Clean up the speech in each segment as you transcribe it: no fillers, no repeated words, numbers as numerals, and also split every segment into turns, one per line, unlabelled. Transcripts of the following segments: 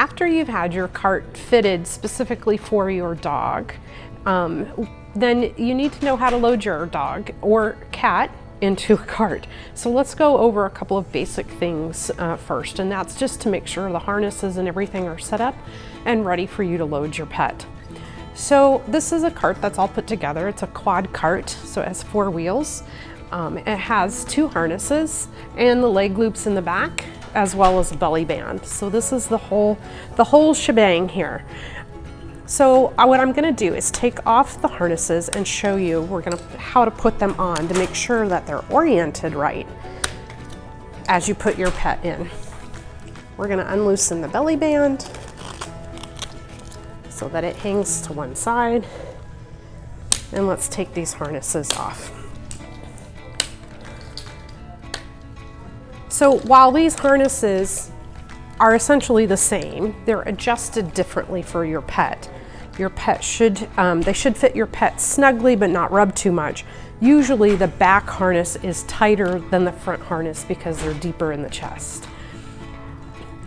After you've had your cart fitted specifically for your dog, then you need to know how to load your dog or cat into a cart. So let's go over a couple of basic things first, and that's just to make sure the harnesses and everything are set up and ready for you to load your pet. So this is a cart that's all put together. It's a quad cart, so it has 4 wheels. It has 2 harnesses and the leg loops in the back, as well as a belly band. So this is the whole shebang here. So what I'm gonna do is take off the harnesses and show you how to put them on to make sure that they're oriented right as you put your pet in. We're gonna unloosen the belly band so that it hangs to one side. And let's take these harnesses off. So while these harnesses are essentially the same, they're adjusted differently for your pet. Your pet they should fit your pet snugly but not rub too much. Usually the back harness is tighter than the front harness because they're deeper in the chest.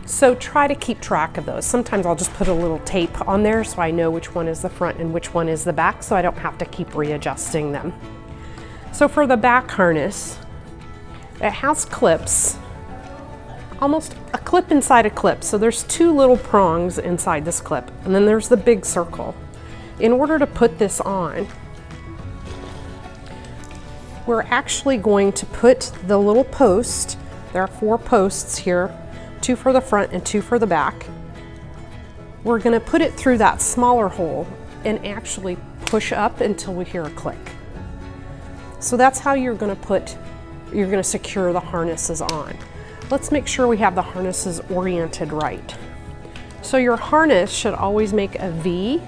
So try to keep track of those. Sometimes I'll just put a little tape on there so I know which one is the front and which one is the back, so I don't have to keep readjusting them. So for the back harness, it has clips, almost a clip inside a clip. So there's 2 little prongs inside this clip, and then there's the big circle. In order to put this on, we're actually going to put the little post, there are 4 posts here, 2 for the front and 2 for the back. We're gonna put it through that smaller hole and actually push up until we hear a click. So that's how you're gonna secure the harnesses on. Let's make sure we have the harnesses oriented right. So your harness should always make a V. You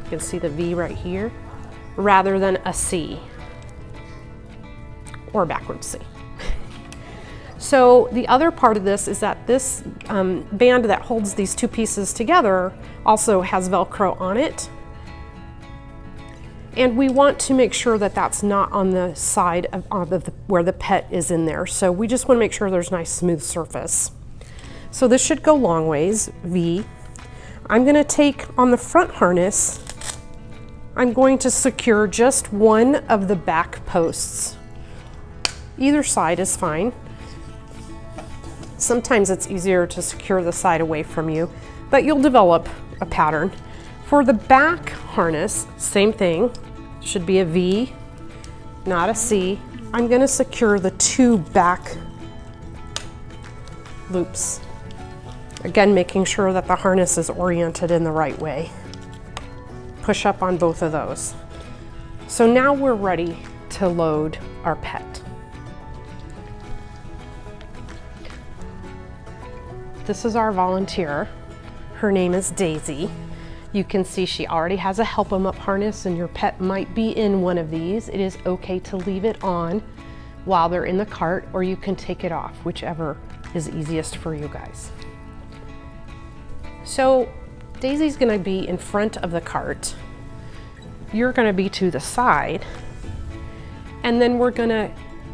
can see the V right here, rather than a C, or a backwards C. So the other part of this is that this band that holds these 2 pieces together also has Velcro on it. And we want to make sure that that's not on the side of where the pet is in there. So we just want to make sure there's a nice smooth surface. So this should go long ways, V. I'm going to take on the front harness, I'm going to secure just one of the back posts. Either side is fine. Sometimes it's easier to secure the side away from you, but you'll develop a pattern. For the back harness, same thing. Should be a V, not a C. I'm going to secure the 2 back loops. Again, making sure that the harness is oriented in the right way. Push up on both of those. So now we're ready to load our pet. This is our volunteer. Her name is Daisy. You can see she already has a help 'em up harness, and your pet might be in one of these. It is okay to leave it on while they're in the cart, or you can take it off, whichever is easiest for you guys. So Daisy's gonna be in front of the cart. You're gonna be to the side, and then we're gonna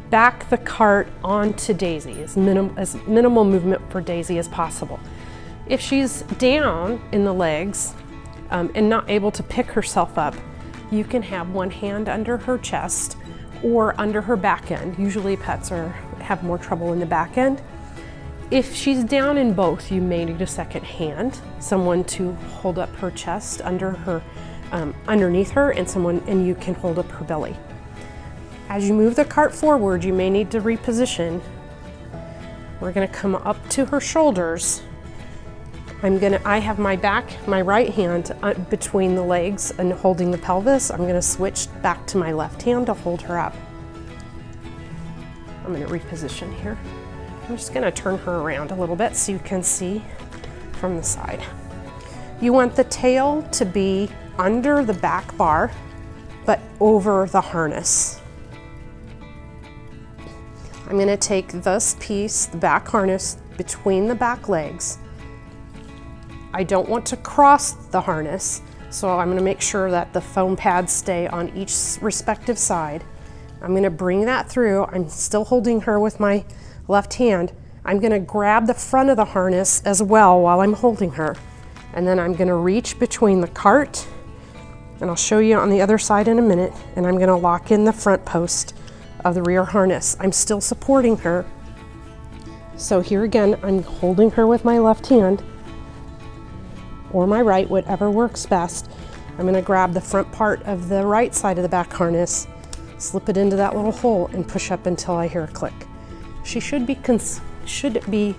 back the cart onto Daisy, as minimal movement for Daisy as possible. If she's down in the legs, and not able to pick herself up, you can have one hand under her chest or under her back end. Usually pets have more trouble in the back end. If she's down in both, you may need a second hand, someone to hold up her chest under her, underneath her, and you can hold up her belly. As you move the cart forward, you may need to reposition. We're gonna come up to her shoulders. I have my right hand between the legs and holding the pelvis. I'm gonna switch back to my left hand to hold her up. I'm gonna reposition here. I'm just gonna turn her around a little bit so you can see from the side. You want the tail to be under the back bar, but over the harness. I'm gonna take this piece, the back harness, between the back legs. I don't want to cross the harness, so I'm gonna make sure that the foam pads stay on each respective side. I'm gonna bring that through. I'm still holding her with my left hand. I'm gonna grab the front of the harness as well while I'm holding her. And then I'm gonna reach between the cart, and I'll show you on the other side in a minute, and I'm gonna lock in the front post of the rear harness. I'm still supporting her. So here again, I'm holding her with my left hand, or my right, whatever works best. I'm gonna grab the front part of the right side of the back harness, slip it into that little hole, and push up until I hear a click. She should be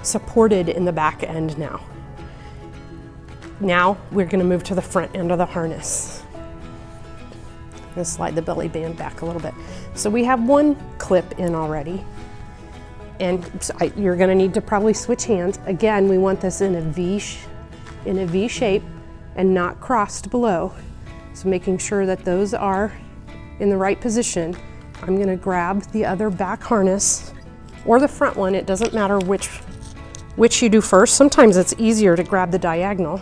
supported in the back end now. Now we're gonna move to the front end of the harness. I'm gonna slide the belly band back a little bit. So we have one clip in already, and you're gonna need to probably switch hands. Again, we want this in a V shape and not crossed below. So making sure that those are in the right position. I'm gonna grab the other back harness or the front one. It doesn't matter which you do first. Sometimes it's easier to grab the diagonal.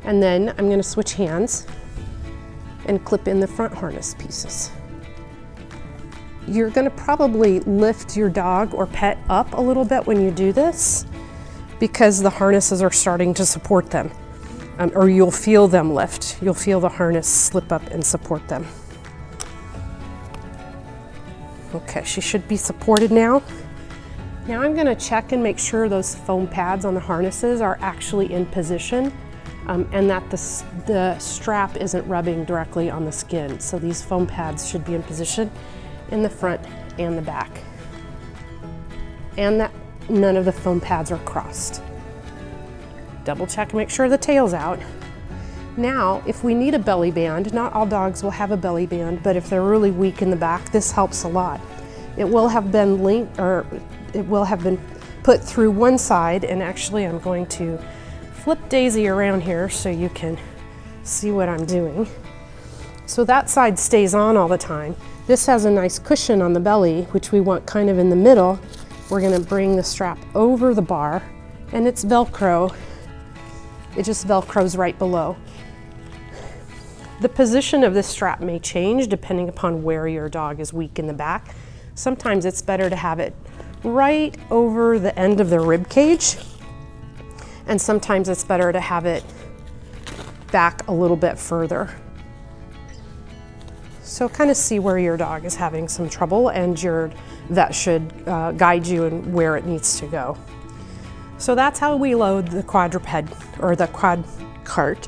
And then I'm gonna switch hands and clip in the front harness pieces. You're gonna probably lift your dog or pet up a little bit when you do this because the harnesses are starting to support them. Or you'll feel them lift. You'll feel the harness slip up and support them. Okay, she should be supported now. Now I'm gonna check and make sure those foam pads on the harnesses are actually in position, and that the strap isn't rubbing directly on the skin. So these foam pads should be in position in the front and the back. And that none of the foam pads are crossed. Double check and make sure the tail's out. Now, if we need a belly band, not all dogs will have a belly band, but if they're really weak in the back, this helps a lot. It will have been linked, or it will have been put through one side, and actually I'm going to flip Daisy around here so you can see what I'm doing. So that side stays on all the time. This has a nice cushion on the belly, which we want kind of in the middle. We're gonna bring the strap over the bar, and it's Velcro. It just Velcros right below. The position of this strap may change depending upon where your dog is weak in the back. Sometimes it's better to have it right over the end of the rib cage, and sometimes it's better to have it back a little bit further. So kind of see where your dog is having some trouble, and your vet should guide you in where it needs to go. So that's how we load the quadruped or the quad cart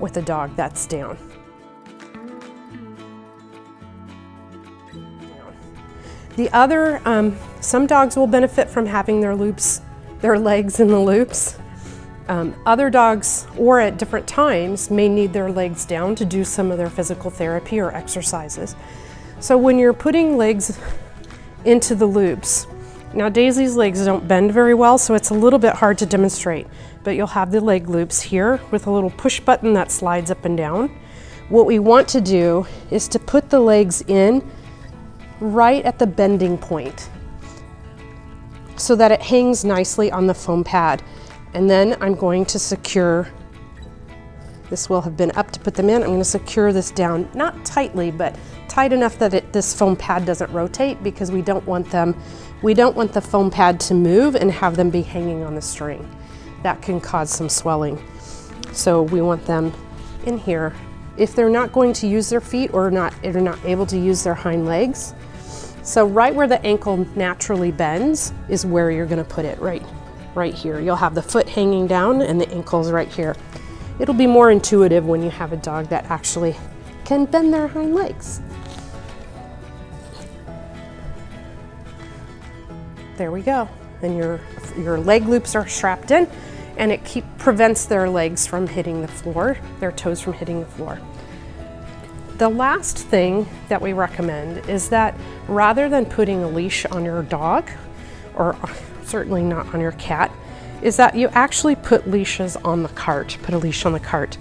with a dog that's down. The other, some dogs will benefit from having their legs in the loops. Other dogs, or at different times, may need their legs down to do some of their physical therapy or exercises. So when you're putting legs into the loops, now Daisy's legs don't bend very well, so it's a little bit hard to demonstrate, but you'll have the leg loops here with a little push button that slides up and down. What we want to do is to put the legs in right at the bending point so that it hangs nicely on the foam pad. And then I'm going to secure, this will have been up to put them in, I'm going to secure this down, not tightly, but tight enough that this foam pad doesn't rotate, because we don't want the foam pad to move and have them be hanging on the string. That can cause some swelling. So we want them in here. If they're not going to use their feet or they're not able to use their hind legs, so right where the ankle naturally bends is where you're going to put it, right here. You'll have the foot hanging down and the ankle's right here. It'll be more intuitive when you have a dog that actually can bend their hind legs. There we go. And your leg loops are strapped in, and it prevents their legs from hitting the floor, their toes from hitting the floor. The last thing that we recommend is that rather than putting a leash on your dog, or certainly not on your cat, is that you actually put leashes on the cart, put a leash on the cart.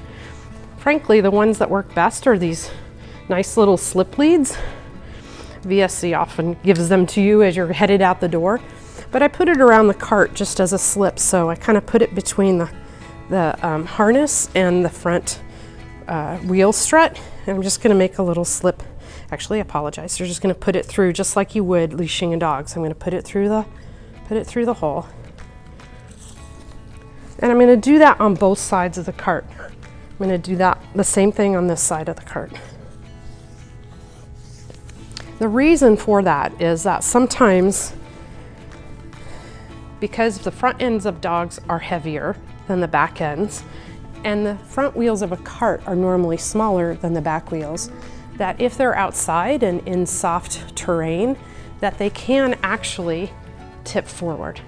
Frankly, the ones that work best are these nice little slip leads. VSC often gives them to you as you're headed out the door, but I put it around the cart just as a slip, so I kind of put it between the harness and the front wheel strut, and I'm just going to make a little slip Actually, I apologize. You're just going to put it through just like you would leashing a dog. So I'm going to put it through the hole. And I'm going to do that on both sides of the cart. I'm going to do that the same thing on this side of the cart. The reason for that is that sometimes, because the front ends of dogs are heavier than the back ends, and the front wheels of a cart are normally smaller than the back wheels, that if they're outside and in soft terrain, that they can actually tip forward.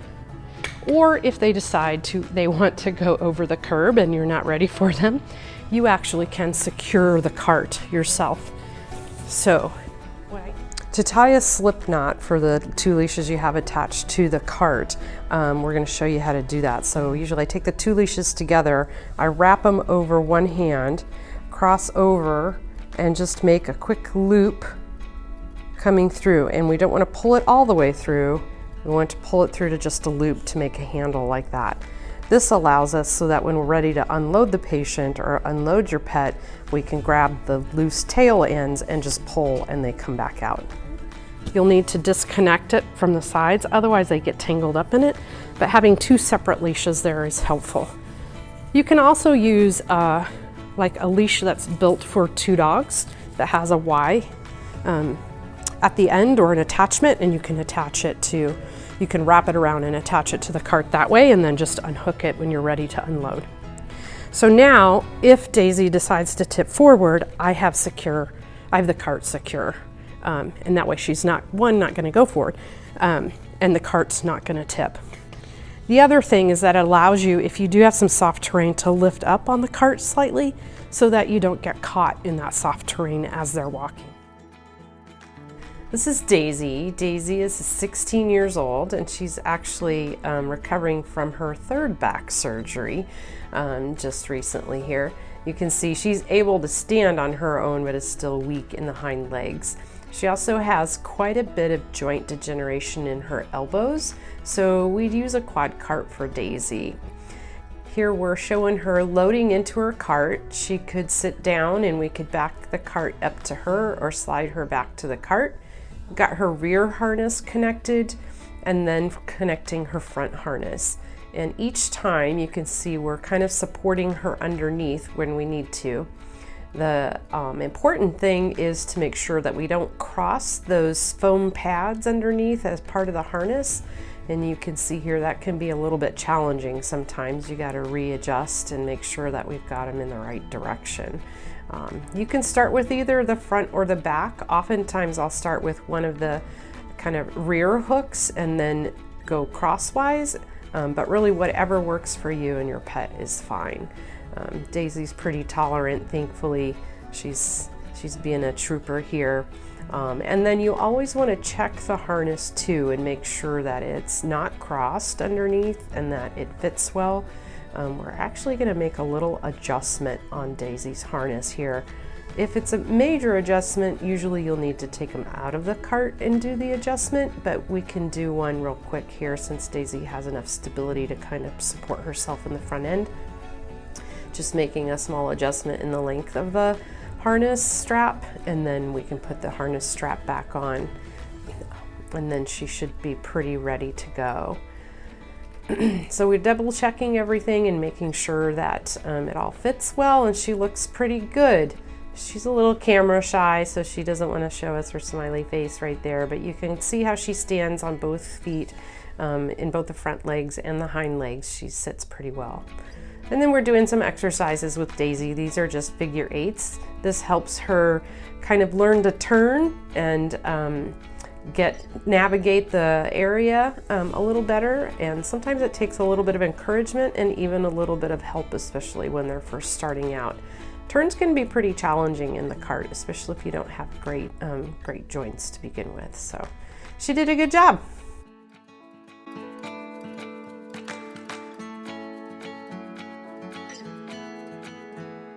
Or if they decide they want to go over the curb and you're not ready for them, you actually can secure the cart yourself. So, to tie a slip knot for the 2 leashes you have attached to the cart, we're going to show you how to do that. So usually I take the 2 leashes together, I wrap them over one hand, cross over, and just make a quick loop coming through. And we don't want to pull it all the way through. We want to pull it through to just a loop to make a handle like that. This allows us so that when we're ready to unload the patient or unload your pet, we can grab the loose tail ends and just pull and they come back out. You'll need to disconnect it from the sides, otherwise they get tangled up in it, but having 2 separate leashes there is helpful. You can also use like a leash that's built for 2 dogs that has a Y at the end, or an attachment, and you can attach it to, you can wrap it around and attach it to the cart that way, and then just unhook it when you're ready to unload. So now, if Daisy decides to tip forward, I have the cart secure. And that way she's not going to go forward, and the cart's not going to tip. The other thing is that it allows you, if you do have some soft terrain, to lift up on the cart slightly so that you don't get caught in that soft terrain as they're walking. This is Daisy. Daisy is 16 years old, and she's actually recovering from her 3rd back surgery just recently here. You can see she's able to stand on her own, but is still weak in the hind legs. She also has quite a bit of joint degeneration in her elbows, so we'd use a quad cart for Daisy. Here we're showing her loading into her cart. She could sit down and we could back the cart up to her or slide her back to the cart. Got her rear harness connected and then connecting her front harness. And each time you can see we're kind of supporting her underneath when we need to. The important thing is to make sure that we don't cross those foam pads underneath as part of the harness. And you can see here that can be a little bit challenging sometimes. You got to readjust and make sure that we've got them in the right direction. You can start with either the front or the back. Oftentimes I'll start with one of the kind of rear hooks and then go crosswise, but really whatever works for you and your pet is fine. Daisy's pretty tolerant, thankfully. She's being a trooper here. And then you always want to check the harness too and make sure that it's not crossed underneath and that it fits well. We're actually going to make a little adjustment on Daisy's harness here. If it's a major adjustment, usually you'll need to take them out of the cart and do the adjustment, but we can do one real quick here since Daisy has enough stability to kind of support herself in the front end. Just making a small adjustment in the length of the harness strap, and then we can put the harness strap back on, and then she should be pretty ready to go. So we're double checking everything and making sure that it all fits well, and she looks pretty good. She's a little camera shy, so she doesn't want to show us her smiley face right there, but you can see how she stands on both feet, in both the front legs and the hind legs. She sits pretty well. And then we're doing some exercises with Daisy. These are just figure 8s. This helps her kind of learn to turn and navigate the area a little better. And sometimes it takes a little bit of encouragement and even a little bit of help, especially when they're first starting out. Turns can be pretty challenging in the cart, especially if you don't have great joints to begin with. So she did a good job.